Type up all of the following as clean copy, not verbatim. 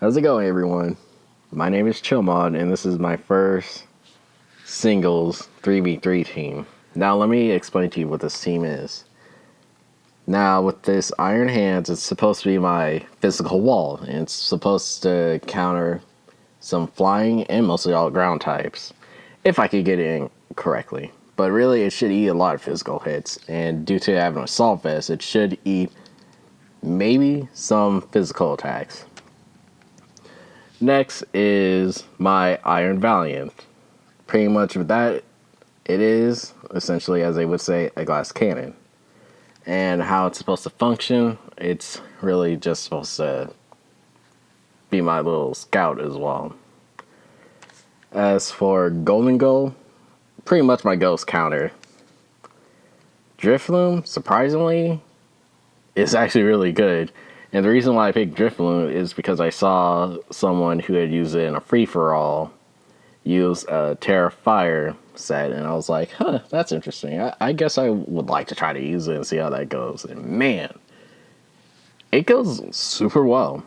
How's it going, everyone? My name is Chillmod, and this is my first singles 3v3 team. Now, let me explain to you what this team is. Now, with this Iron Hands, it's supposed to be my physical wall, and it's supposed to counter some flying and mostly all ground types, if I could get it in correctly. But really, it should eat a lot of physical hits, and due to having an assault vest, it should eat maybe some physical attacks. Next is my Iron Valiant. Pretty much with that, it is essentially, as they would say, a glass cannon. And how it's supposed to function, it's really just supposed to be my little scout as well. As for Golden Goal, pretty much my ghost counter. Drifloon, surprisingly, is actually really good. And the reason why I picked Drifloon is because I saw someone who had used it in a free-for-all use a Terra Fire set, and I was like, huh, that's interesting. I guess I would like to try to use it and see how that goes. And man, it goes super well.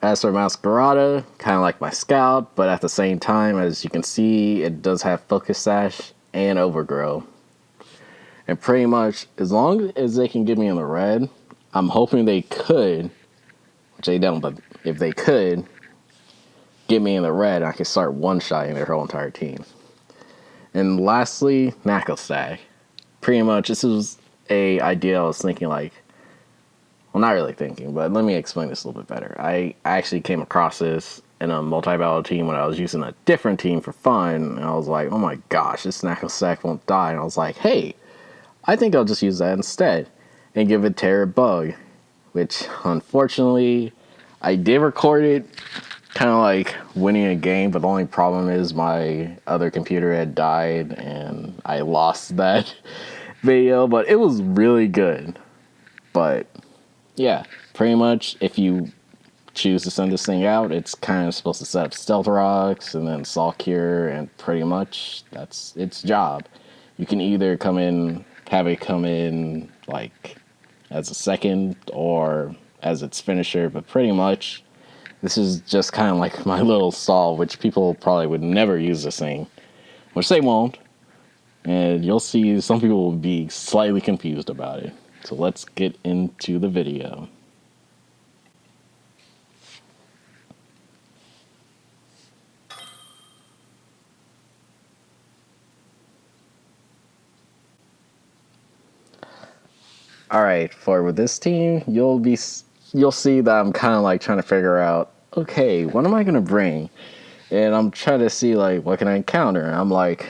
As for Masquerada, kind of like my scout, but at the same time, as you can see, it does have Focus Sash and Overgrow. And pretty much, as long as they can get me in the red, I'm hoping they could, which they don't, but if they could, get me in the red, I could start one-shotting their whole entire team. And lastly, Knuckle Stack. Pretty much, this was a idea I was thinking like, well, not really thinking, but let me explain this a little bit better. I actually came across this in a multi-battle team when I was using a different team for fun, and I was like, oh my gosh, this Knuckle Stack won't die. And I was like, hey, I think I'll just use that instead and give it Terror Bug, which unfortunately I did record it kind of like winning a game, but the only problem is my other computer had died and I lost that video, but it was really good. But yeah, pretty much if you choose to send this thing out, it's kind of supposed to set up Stealth Rocks and then Saw Cure, and pretty much that's its job. You can either have it come in like as a second or as its finisher, but pretty much this is just kind of like my little solve, which people probably would never use this thing, which they won't, and you'll see some people will be slightly confused about it. So let's get into the video. Alright, with this team, you'll see that I'm kind of like trying to figure out, okay, what am I going to bring? And I'm trying to see, like, what can I counter? And I'm like,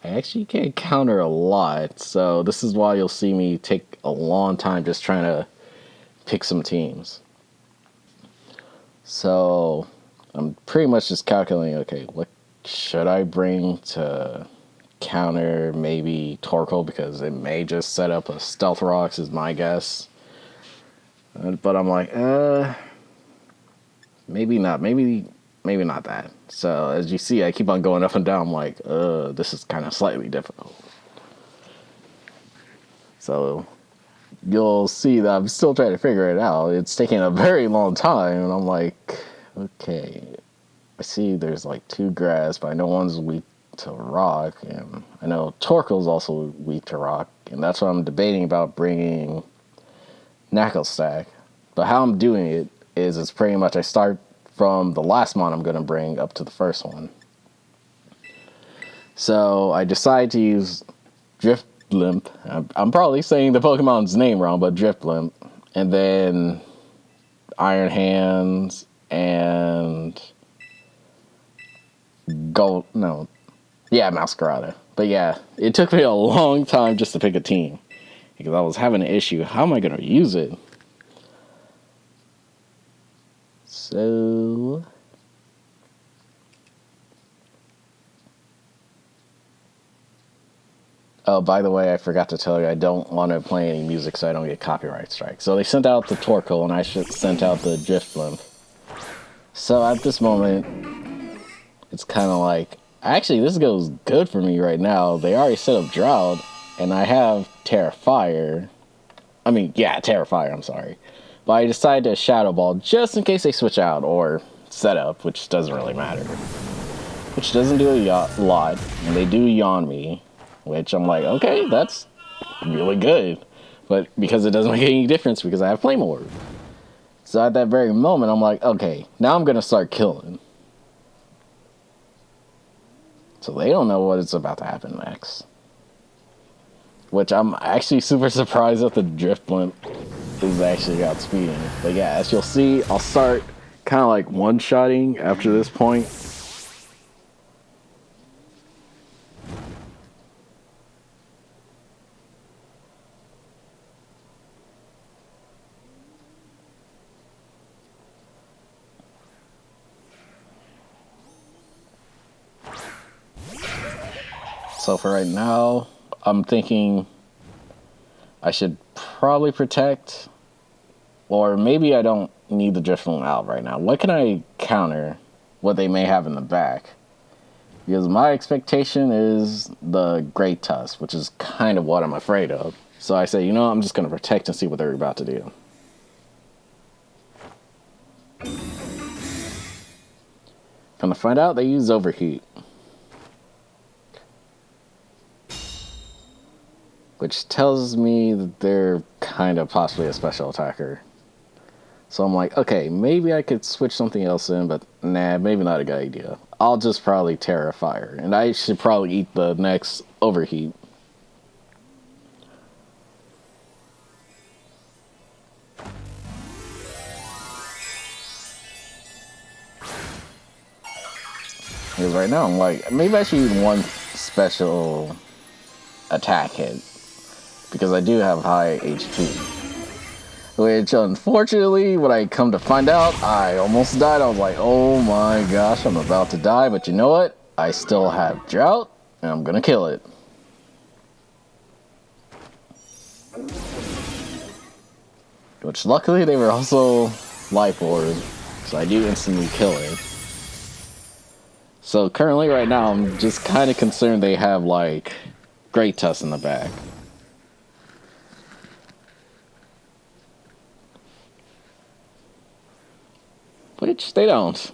I actually can't counter a lot. So this is why you'll see me take a long time just trying to pick some teams. So I'm pretty much just calculating, okay, what should I bring to counter maybe Torkoal, because it may just set up a Stealth Rocks is my guess. But I'm like, maybe not. Maybe not that. So as you see, I keep on going up and down. I'm like, this is kind of slightly difficult. So you'll see that I'm still trying to figure it out. It's taking a very long time, and I'm like, okay, I see there's like 2 grass, but I know one's weak to rock, and I know Torkoal's also weak to rock, and that's what I'm debating about bringing Knuckle Stack. But how I'm doing it is it's pretty much I start from the last mon I'm going to bring up to the first one. So I decide to use Drifblimp. I'm probably saying the Pokemon's name wrong, but Drifblimp. And then Iron Hands and Masquerada. But yeah, it took me a long time just to pick a team, because I was having an issue. How am I going to use it? So oh, by the way, I forgot to tell you, I don't want to play any music so I don't get copyright strike. So they sent out the Torkoal, and I sent out the Drifblimp. So at this moment, it's kind of like, actually, this goes good for me right now. They already set up Drought, and I have Terra Fire. Terra Fire, I'm sorry. But I decided to Shadow Ball just in case they switch out or set up, which doesn't really matter. Which doesn't do a lot, and they do yawn me, which I'm like, okay, that's really good. But because it doesn't make any difference because I have Flame Orb. So at that very moment, I'm like, okay, now I'm going to start killing. So they don't know what is about to happen next. Which I'm actually super surprised that the Drift Blimp is actually outspeeding. But yeah, as you'll see, I'll start kind of like one-shotting after this point. So for right now, I'm thinking I should probably protect, or maybe I don't need the Driftloon out right now. What can I counter what they may have in the back? Because my expectation is the Great Tusk, which is kind of what I'm afraid of. So I say, you know, I'm just going to protect and see what they're about to do. Come to find out, they use Overheat. Which tells me that they're kind of possibly a special attacker. So I'm like, okay, maybe I could switch something else in, but nah, maybe not a good idea. I'll just probably Terra Fire, and I should probably eat the next Overheat. Because right now I'm like, maybe I should use one special attack hit. Because I do have high HP. Which, unfortunately, when I come to find out, I almost died. I was like, oh my gosh, I'm about to die. But you know what? I still have Drought, and I'm gonna kill it. Which, luckily, they were also Life Orb, so I do instantly kill it. So, currently, right now, I'm just kind of concerned they have, like, Great Tusk in the back. Which they don't.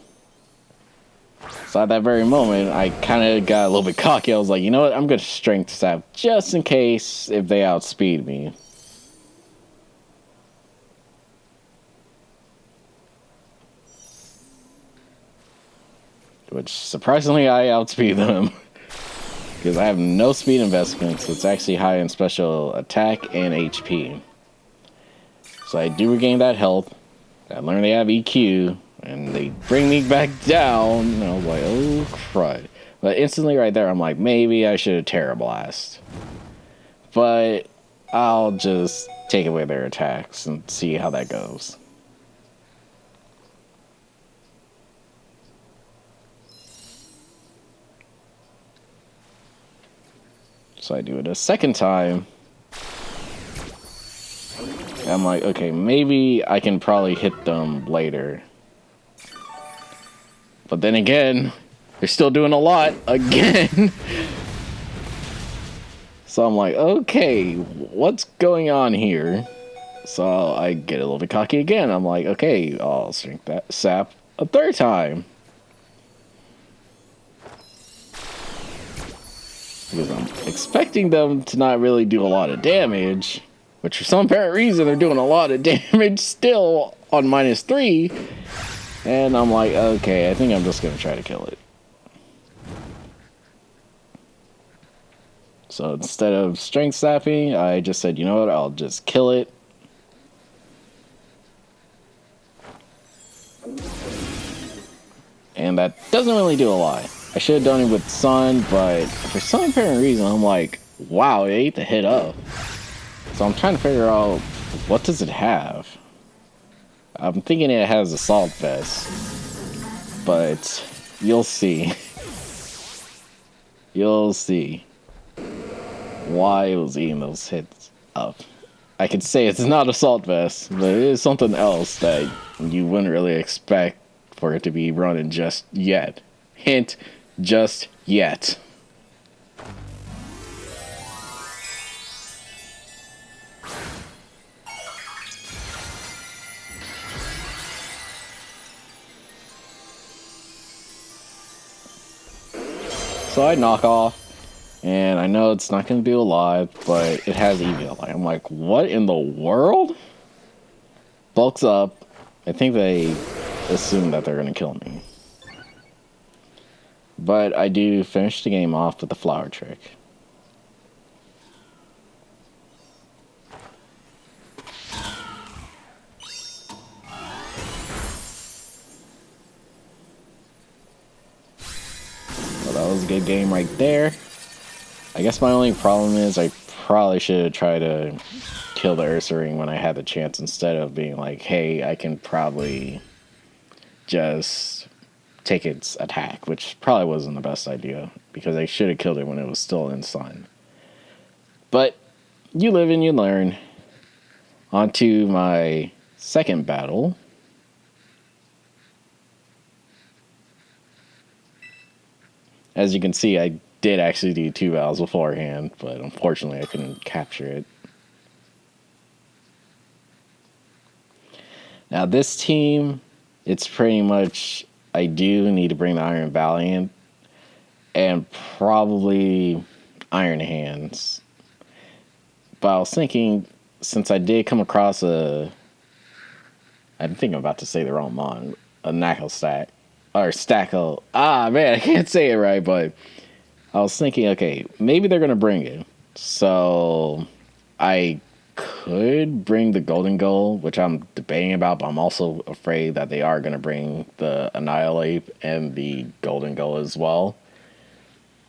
So at that very moment, I kind of got a little bit cocky. I was like, you know what? I'm going to Strength Sap just in case if they outspeed me. Which, surprisingly, I outspeed them. Because I have no speed investments. It's actually high in special attack and HP. So I do regain that health. I learned they have EQ. And they bring me back down, and I was like, oh, crud. But instantly right there, I'm like, maybe I should have Terra Blast. But I'll just take away their attacks and see how that goes. So I do it a second time. And I'm like, okay, maybe I can probably hit them later. But then again, they're still doing a lot again. So I'm like, okay, what's going on here? So I get a little bit cocky again. I'm like, okay, I'll Strength that Sap a third time. Because I'm expecting them to not really do a lot of damage. Which for some apparent reason, they're doing a lot of damage still on -3. And I'm like, okay, I think I'm just going to try to kill it. So instead of Strength Sapping, I just said, you know what, I'll just kill it. And that doesn't really do a lot. I should have done it with Sun, but for some apparent reason, I'm like, wow, it ate the hit up. So I'm trying to figure out, what does it have? I'm thinking it has Assault Vest. But you'll see. You'll see why it was eating those hits up. I could say it's not Assault Vest, but it is something else that you wouldn't really expect for it to be running just yet. Hint, just yet. So I knock off, and I know it's not going to do a lot, but it has evil. I'm like, what in the world? Bulks up. I think they assume that they're going to kill me. But I do finish the game off with the flower trick. So that was a good game right there. I guess my only problem is I probably should have tried to kill the Ursaring when I had the chance instead of being like, hey, I can probably just take its attack, which probably wasn't the best idea because I should have killed it when it was still in sun. But you live and you learn. On to my second battle. As you can see, I did actually do 2 battles beforehand, but unfortunately I couldn't capture it. Now this team, it's pretty much, I do need to bring the Iron Valiant and probably Iron Hands. But I was thinking, since I did come across I think I'm about to say the wrong mon, a Knuckle Stack. Or Stackle. Ah, man, I can't say it right, but I was thinking, okay, maybe they're going to bring it. So I could bring the Golden Goal, which I'm debating about, but I'm also afraid that they are going to bring the Annihilate and the Golden Goal as well.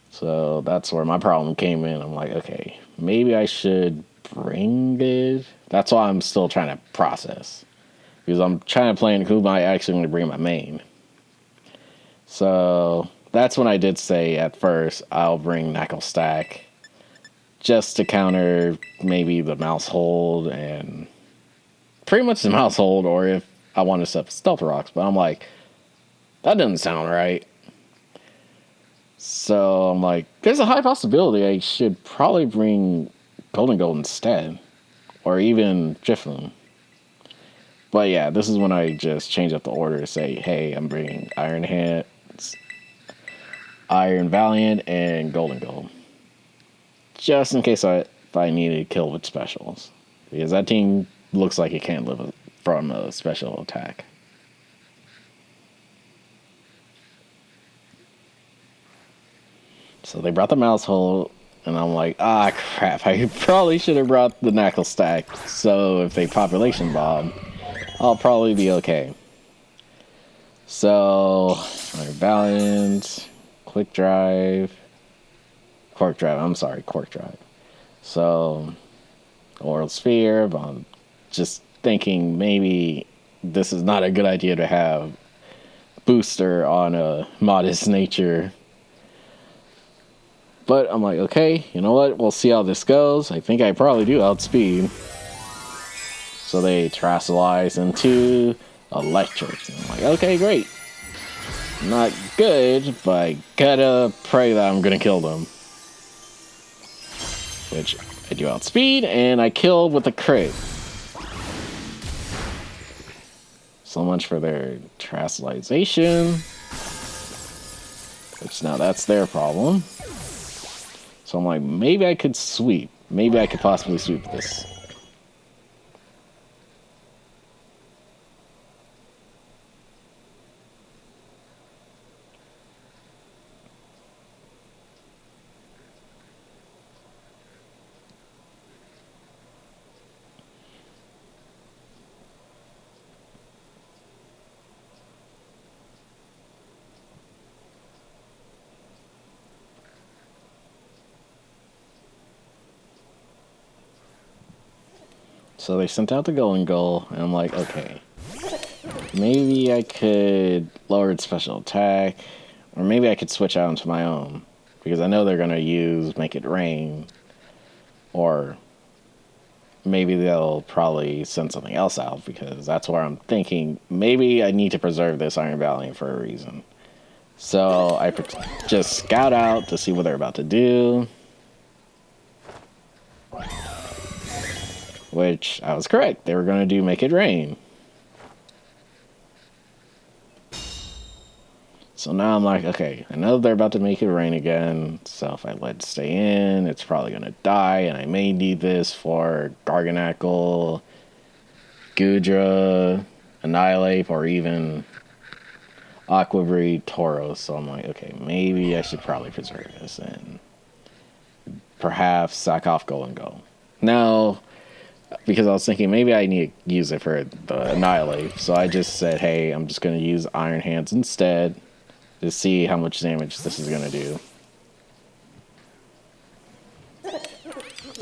So that's where my problem came in. I'm like, okay, maybe I should bring it. That's why I'm still trying to process. Because I'm trying to plan who am I actually going to bring my main. So that's when I did say at first I'll bring Knuckle Stack just to counter maybe the mouse hold and pretty much the mouse hold, or if I want to set Stealth Rocks. But I'm like, that doesn't sound right. So I'm like, there's a high possibility I should probably bring Golden Gold instead, or even Drifloon. But yeah, this is when I just change up the order to say, hey, I'm bringing Iron Hands, Iron Valiant, and Golden Gold. Just in case if I need to kill with specials. Because that team looks like it can't live from a special attack. So they brought the mouse hole, and I'm like, ah, crap, I probably should have brought the Knuckle Stack. So if they population bomb, I'll probably be okay. So, Iron Valiant, Quick Drive, Quark Drive. So, Oral Sphere, but I'm just thinking maybe this is not a good idea to have Booster on a Modest Nature. But I'm like, okay, you know what? We'll see how this goes. I think I probably do outspeed. So they Terrasilize into Electric. And I'm like, okay, great. Not good, but I gotta pray that I'm gonna kill them. Which I do outspeed, and I kill with a crit. So much for their Terrasilization. Which now that's their problem. So I'm like, maybe I could sweep. Maybe I could possibly sweep this. So they sent out the Golden Goal, and I'm like, okay. Maybe I could lower its special attack, or maybe I could switch out into my own. Because I know they're going to use Make It Rain, or maybe they'll probably send something else out, because that's where I'm thinking, maybe I need to preserve this Iron Valiant for a reason. So I just scout out to see what they're about to do. Which, I was correct. They were going to do Make It Rain. So now I'm like, okay, I know they're about to make it rain again, so if I let it stay in, it's probably gonna die, and I may need this for Garganackle, Gudra, Annihilate, or even Aqua Breed Tauros. So I'm like, okay, maybe I should probably preserve this and perhaps sack off Go and Go. Now, because I was thinking maybe I need to use it for the Annihilate, so I just said, hey, I'm just gonna use Iron Hands instead to see how much damage this is gonna do.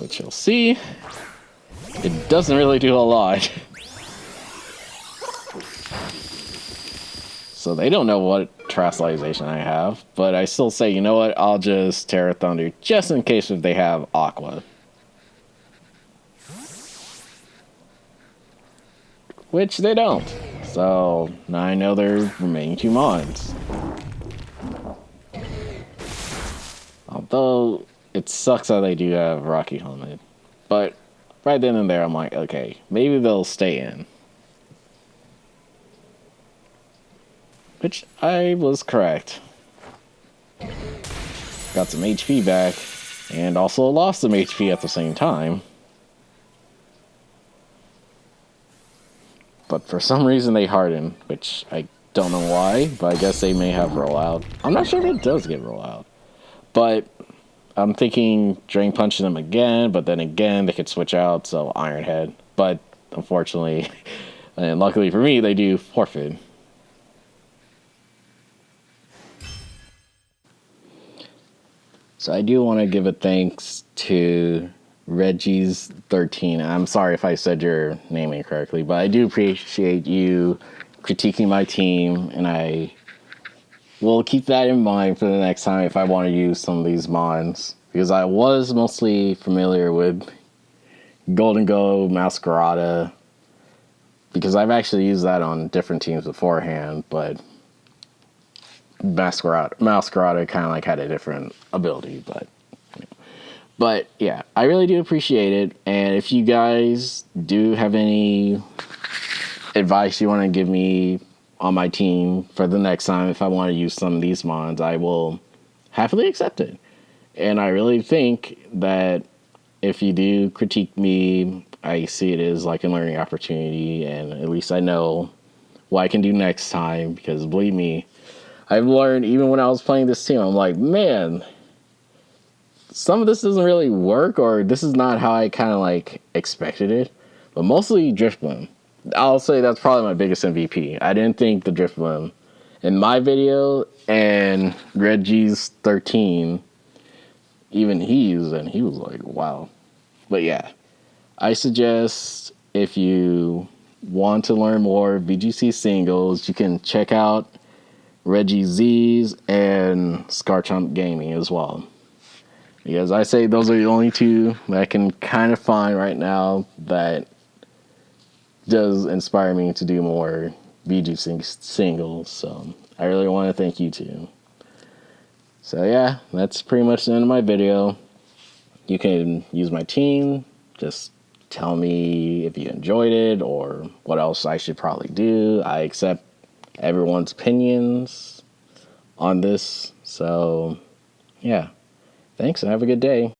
Which you'll see, it doesn't really do a lot. So they don't know what Terastallization I have, but I still say, you know what, I'll just Terra Thunder just in case if they have Aqua. Which they don't. So now I know their remaining 2 mons. Although it sucks that they do have Rocky Helmet. But right then and there I'm like, okay, maybe they'll stay in. Which I was correct. Got some HP back, and also lost some HP at the same time. But for some reason they hardened, which I don't know why, but I guess they may have rollout. I'm not sure if it does get rollout. But I'm thinking Drain Punching them again, but then again they could switch out, so Iron Head. But unfortunately, and luckily for me, they do forfeit. So I do want to give a thanks to Reggie's 13. I'm sorry if I said your name incorrectly, but I do appreciate you critiquing my team, and I will keep that in mind for the next time if I want to use some of these mons. Because I was mostly familiar with Golden Go, Masquerada, because I've actually used that on different teams beforehand, but Masquerada kind of like had a different ability, but yeah, I really do appreciate it. And if you guys do have any advice you want to give me on my team for the next time, if I want to use some of these mons, I will happily accept it. And I really think that if you do critique me, I see it as like a learning opportunity, and at least I know what I can do next time, because believe me, I've learned even when I was playing this team, I'm like, man, some of this doesn't really work, or this is not how I kind of like expected it. But mostly Driftbloom. I'll say that's probably my biggest MVP. I didn't think the Driftbloom in my video and Reggie's 13, even he used it and he was like, wow. But yeah, I suggest if you want to learn more VGC singles, you can check out Reggie Z's and Scarchomp Gaming as well. Because I say those are the only 2 that I can kind of find right now that does inspire me to do more VGC singles. So I really want to thank you too. So yeah, that's pretty much the end of my video. You can use my team, just tell me if you enjoyed it or what else I should probably do. I accept everyone's opinions on this. So yeah, thanks and have a good day.